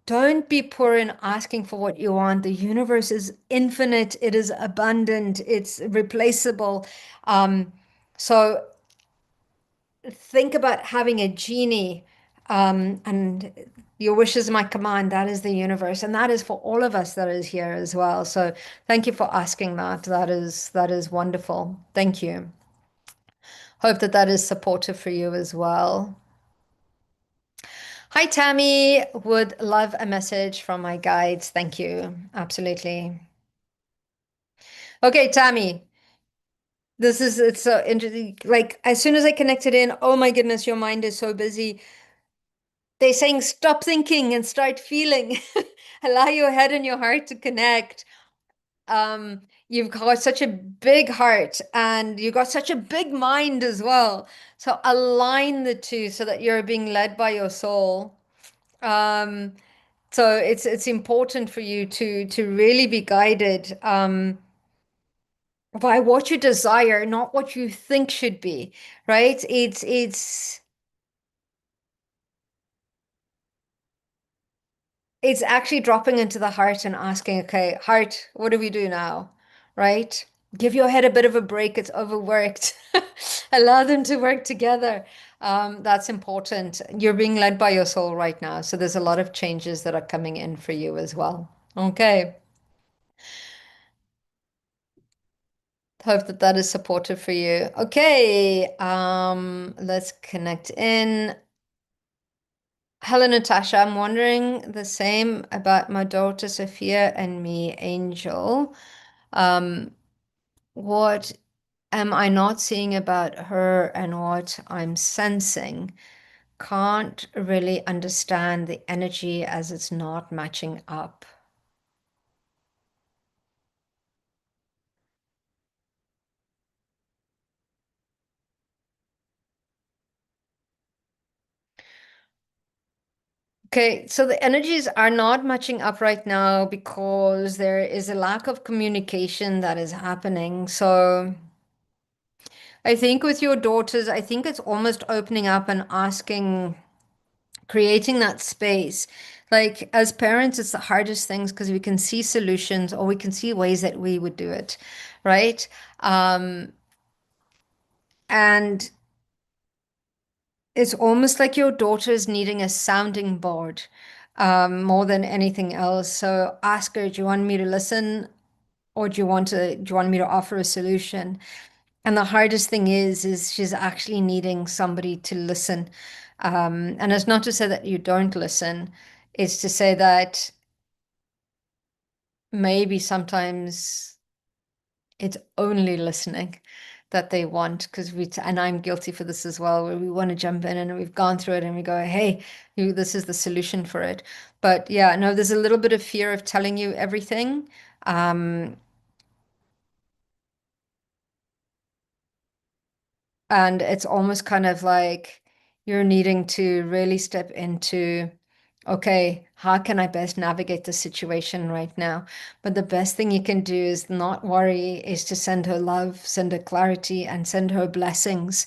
Speaker 1: don't be poor in asking for what you want. The universe is infinite, it is abundant, it's replaceable. So think about having a genie, and your wish is my command. That is the universe, and that is for all of us that is here as well. So thank you for asking that. That is wonderful. Thank you. Hope that that is supportive for you as well. Hi, Tammy. Would love a message from my guides. Thank you. Absolutely. Okay, Tammy. It's so interesting. Like, as soon as I connected in, oh my goodness, your mind is so busy. They're saying stop thinking and start feeling. Allow your head and your heart to connect. You've got such a big heart and you've got such a big mind as well. So align the two so that you're being led by your soul. Um, so it's important for you to really be guided by what you desire, not what you think should be, right? It's actually dropping into the heart and asking, okay, heart, what do we do now? Right? Give your head a bit of a break. It's overworked. Allow them to work together. That's important. You're being led by your soul right now. So there's a lot of changes that are coming in for you as well. Okay. Hope that that is supportive for you. Okay. Let's connect in. Hello, Natasha. I'm wondering the same about my daughter Sophia and me, Angel. Um, what am I not seeing about her and what I'm sensing? Can't really understand the energy as it's not matching up. Okay, so the energies are not matching up right now because there is a lack of communication that is happening. So I think with your daughters, I think it's almost opening up and asking, creating that space. Like as parents, it's the hardest things because we can see solutions or we can see ways that we would do it, right? Um, and it's almost like your daughter is needing a sounding board, more than anything else. So ask her, do you want me to listen or do you want me to offer a solution? And the hardest thing is she's actually needing somebody to listen. And it's not to say that you don't listen, it's to say that maybe sometimes it's only listening. that they want, because and I'm guilty for this as well, where we want to jump in and we've gone through it and we go, hey, this is the solution for it. But yeah, no, there's a little bit of fear of telling you everything. Um, And it's almost kind of like you're needing to really step into, okay, how can I best navigate the situation right now? But the best thing you can do is not worry, is to send her love, send her clarity, and send her blessings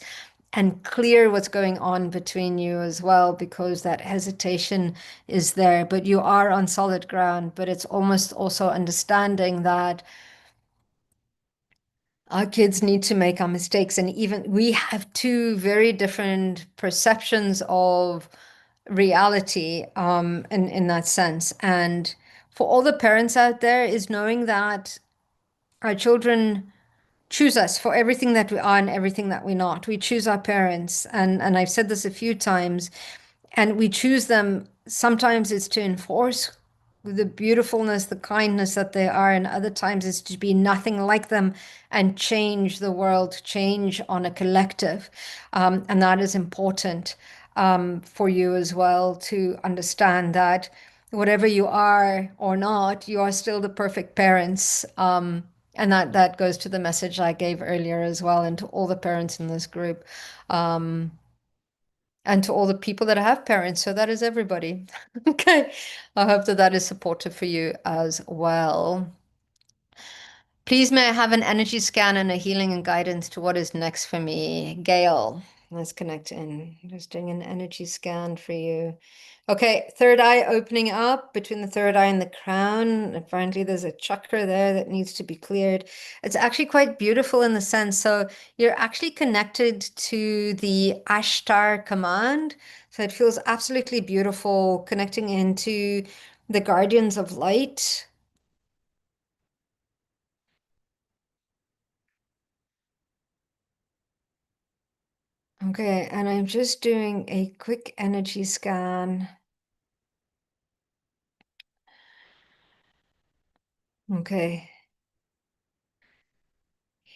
Speaker 1: and clear what's going on between you as well, because that hesitation is there. But you are on solid ground, but it's almost also understanding that our kids need to make our mistakes, and even we have two very different perceptions of reality, in that sense. And for all the parents out there, is knowing that our children choose us for everything that we are and everything that we're not. We choose our parents, and I've said this a few times, and we choose them. Sometimes it's to enforce the beautifulness, the kindness that they are, and other times it's to be nothing like them and change the world, change on a collective. And that is important, for you as well, to understand that whatever you are or not, you are still the perfect parents. And that goes to the message I gave earlier as well, and to all the parents in this group. Um, and to all the people that have parents. So that is everybody. Okay. I hope that that is supportive for you as well. Please may I have an energy scan and a healing and guidance to what is next for me. Gail, let's connect in. Just doing an energy scan for you. Okay, third eye opening up between the third eye and the crown. Apparently, there's a chakra there that needs to be cleared. It's actually quite beautiful in the sense. So you're actually connected to the Ashtar command. So it feels absolutely beautiful connecting into the guardians of light. Okay, and I'm just doing a quick energy scan. Okay.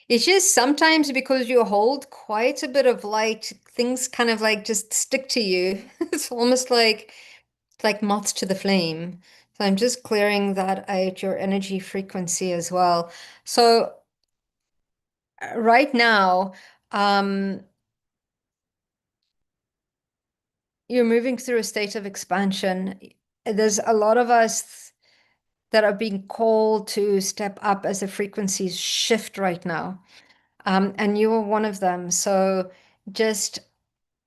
Speaker 1: It's just sometimes because you hold quite a bit of light, things kind of like just stick to you. It's almost like moths to the flame. So I'm just clearing that out, your energy frequency as well. So right now, um, you're moving through a state of expansion. There's a lot of us that are being called to step up as the frequencies shift right now. And you are one of them. So just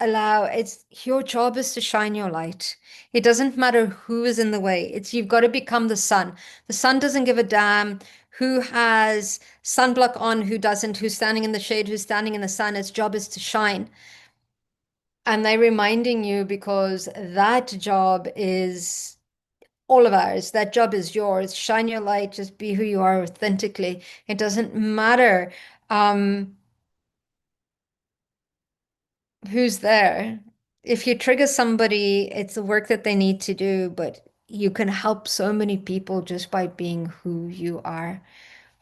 Speaker 1: allow, it's your job is to shine your light. It doesn't matter who is in the way. It's you've got to become the sun. The sun doesn't give a damn who has sunblock on, who doesn't, who's standing in the shade, who's standing in the sun. Its job is to shine. And they're reminding you because that job is all of ours. That job is yours. Shine your light, just be who you are authentically. It doesn't matter um, who's there. If you trigger somebody, it's the work that they need to do, but you can help so many people just by being who you are.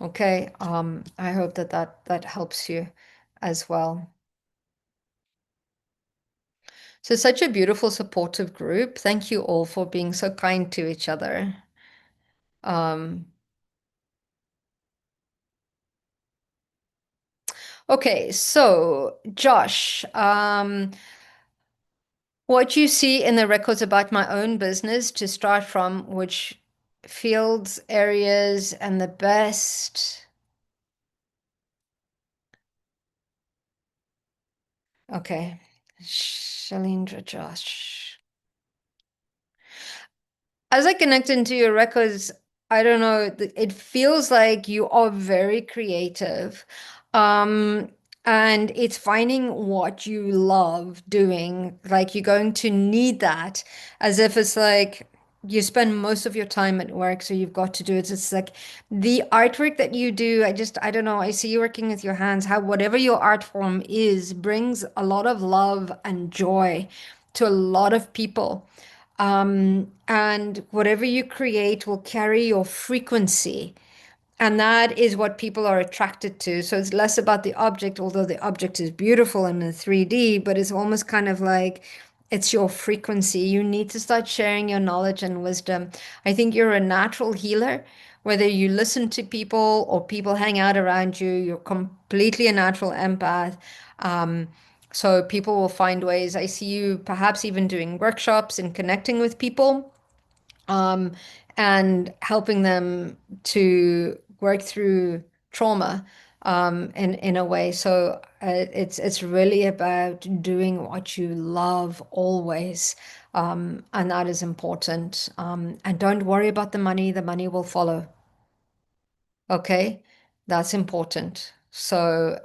Speaker 1: Okay. I hope that that helps you as well. So such a beautiful supportive group. Thank you all for being so kind to each other. Um, okay, so Josh, what you see in the records about my own business to start from, which fields, areas, and the best. Okay. Shalindra Josh. As I connect into your records, I don't know, it feels like you are very creative. Um, and it's finding what you love doing. Like you're going to need that, as if it's like you spend most of your time at work, so you've got to do it. It's like the artwork that you do, I don't know, I see you working with your hands, how whatever your art form is brings a lot of love and joy to a lot of people. And whatever you create will carry your frequency. And that is what people are attracted to. So it's less about the object, although the object is beautiful and in 3D, but it's almost kind of like it's your frequency. You need to start sharing your knowledge and wisdom. I think you're a natural healer, whether you listen to people or people hang out around you, you're completely a natural empath. Um, so people will find ways. I see you perhaps even doing workshops and connecting with people, um, and helping them to work through trauma, in a way. So it's really about doing what you love always, and that is important. And don't worry about the money will follow. Okay, that's important. So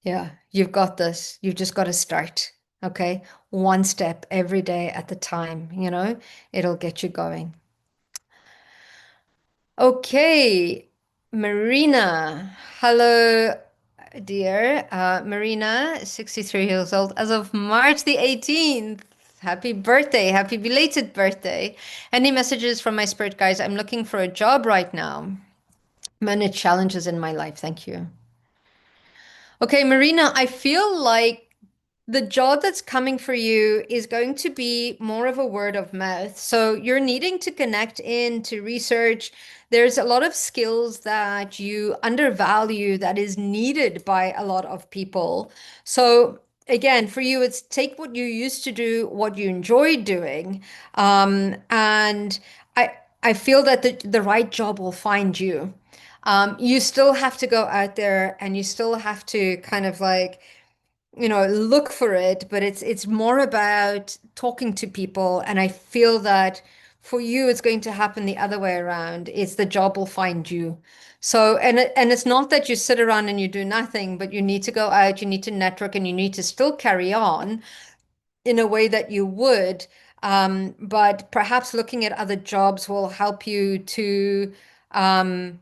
Speaker 1: yeah, you've got this. You've just got to start. Okay, one step every day at the time. It'll get you going. Okay, Marina. Hello, dear. Marina, 63 years old as of March the 18th. Happy birthday. Happy belated birthday. Any messages from my spirit guys? I'm looking for a job right now. Many challenges in my life. Thank you. Okay, Marina, I feel like the job that's coming for you is going to be more of a word of mouth. So you're needing to connect in to research. There's a lot of skills that you undervalue that is needed by a lot of people. So again, for you, it's take what you used to do, what you enjoy doing, and I feel that the right job will find you. You still have to go out there and you still have to kind of like look for it, but it's more about talking to people. And I feel that for you, it's going to happen the other way around. It's the job will find you. So, and it's not that you sit around and you do nothing, but you need to go out, you need to network, and you need to still carry on in a way that you would. But perhaps looking at other jobs will help you to um,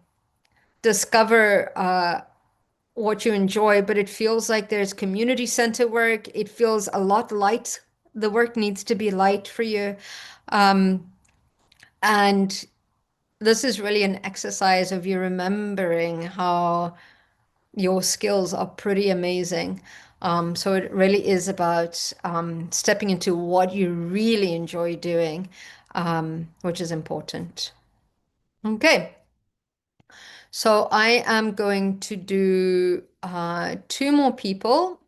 Speaker 1: discover what you enjoy, but it feels like there's community center work. It feels a lot light. The work needs to be light for you. Um, and this is really an exercise of you remembering how your skills are pretty amazing. So it really is about stepping into what you really enjoy doing, which is important. Okay. So I am going to do two more people.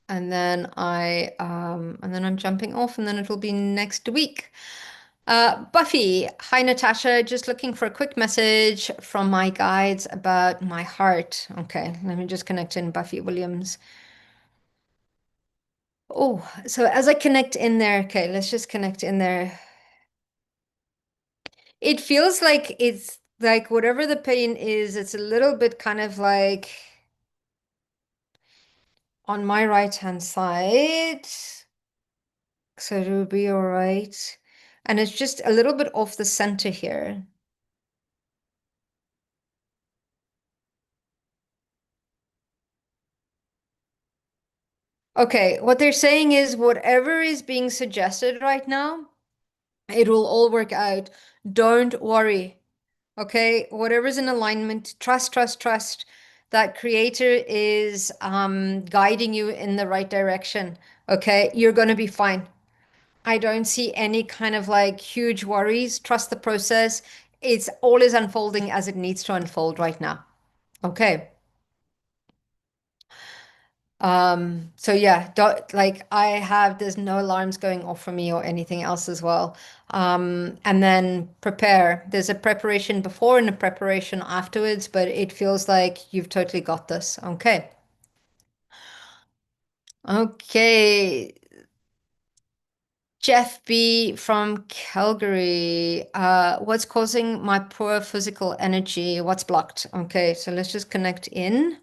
Speaker 1: And then I'm jumping off, and then it'll be next week. Buffy, hi Natasha, just looking for a quick message from my guides about my heart. Okay, let me just connect in Buffy Williams. Oh, so as I connect in there, okay, let's just connect in there. It feels like it's like whatever the pain is, it's a little bit kind of like on my right hand side. So it'll be all right. And it's just a little bit off the center here. Okay, what they're saying is whatever is being suggested right now, it will all work out. Don't worry. Okay, whatever's in alignment, trust, trust, trust. That creator is guiding you in the right direction. Okay, you're going to be fine. I don't see any kind of like huge worries. Trust the process. It's all is unfolding as it needs to unfold right now. Okay. So yeah, don't, like I have, there's no alarms going off for me or anything else as well. And then prepare. There's a preparation before and a preparation afterwards, but it feels like you've totally got this. Okay. Okay. Jeff B from Calgary. What's causing my poor physical energy? What's blocked? Okay, so let's just connect in.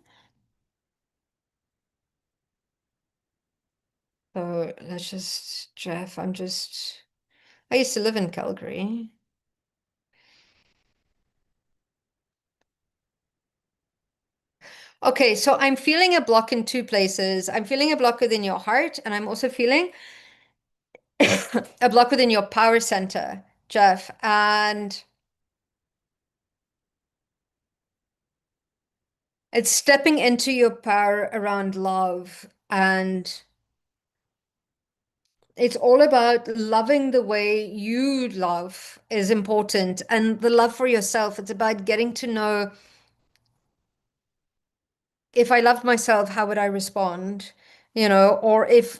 Speaker 1: So let's just, Jeff, I used to live in Calgary. Okay, so I'm feeling a block in two places. I'm feeling a block within your heart, and I'm also feeling a block within your power center, Jeff, and it's stepping into your power around love. And it's all about loving the way you love is important. And the love for yourself, it's about getting to know if I loved myself, how would I respond? Or if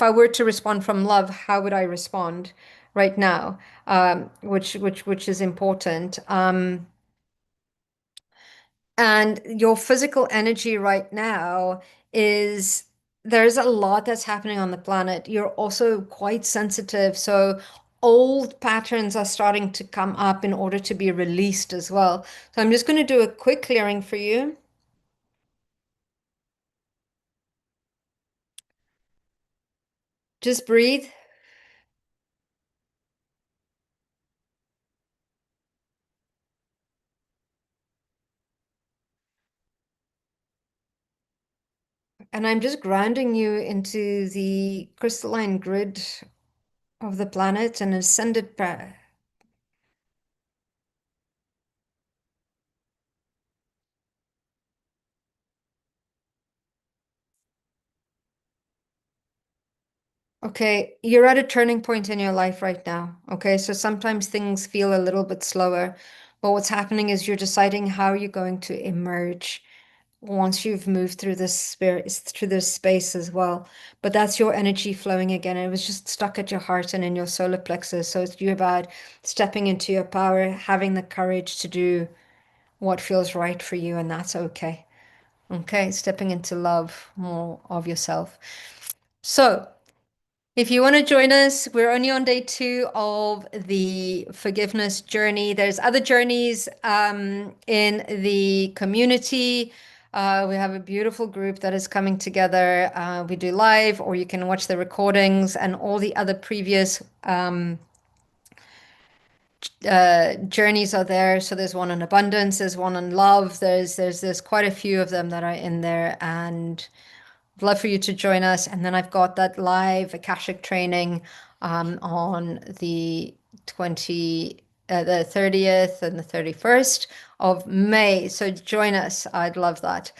Speaker 1: I were to respond from love, how would I respond right now? Which is important. And your physical energy right now is there's a lot that's happening on the planet. You're also quite sensitive. So old patterns are starting to come up in order to be released as well. So I'm just going to do a quick clearing for you. Just breathe. And I'm just grounding you into the crystalline grid of the planet and ascended. Okay, you're at a turning point in your life right now. Okay, so sometimes things feel a little bit slower, but what's happening is you're deciding how you're going to emerge once you've moved through this spirit, through this space as well. But that's your energy flowing again. It was just stuck at your heart and in your solar plexus. So it's you about stepping into your power, having the courage to do what feels right for you, and that's okay. Okay, stepping into love more of yourself. So, if you want to join us, we're only on day 2 of the forgiveness journey. There's other journeys in the community. We have a beautiful group that is coming together. We do live, or you can watch the recordings and all the other previous journeys are there. So there's one on abundance, there's one on love. There's quite a few of them that are in there, and I'd love for you to join us. And then I've got that live Akashic training on the 30th and the 31st of May. So join us. I'd love that.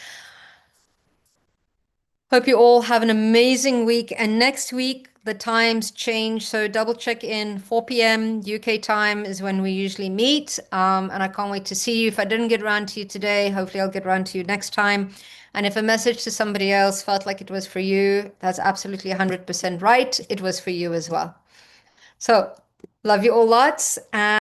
Speaker 1: Hope you all have an amazing week. And next week, the times change. So double check in 4 p.m. UK time is when we usually meet. And I can't wait to see you. If I didn't get around to you today, hopefully I'll get around to you next time. And if a message to somebody else felt like it was for you, that's absolutely 100% right. It was for you as well. So love you all lots. And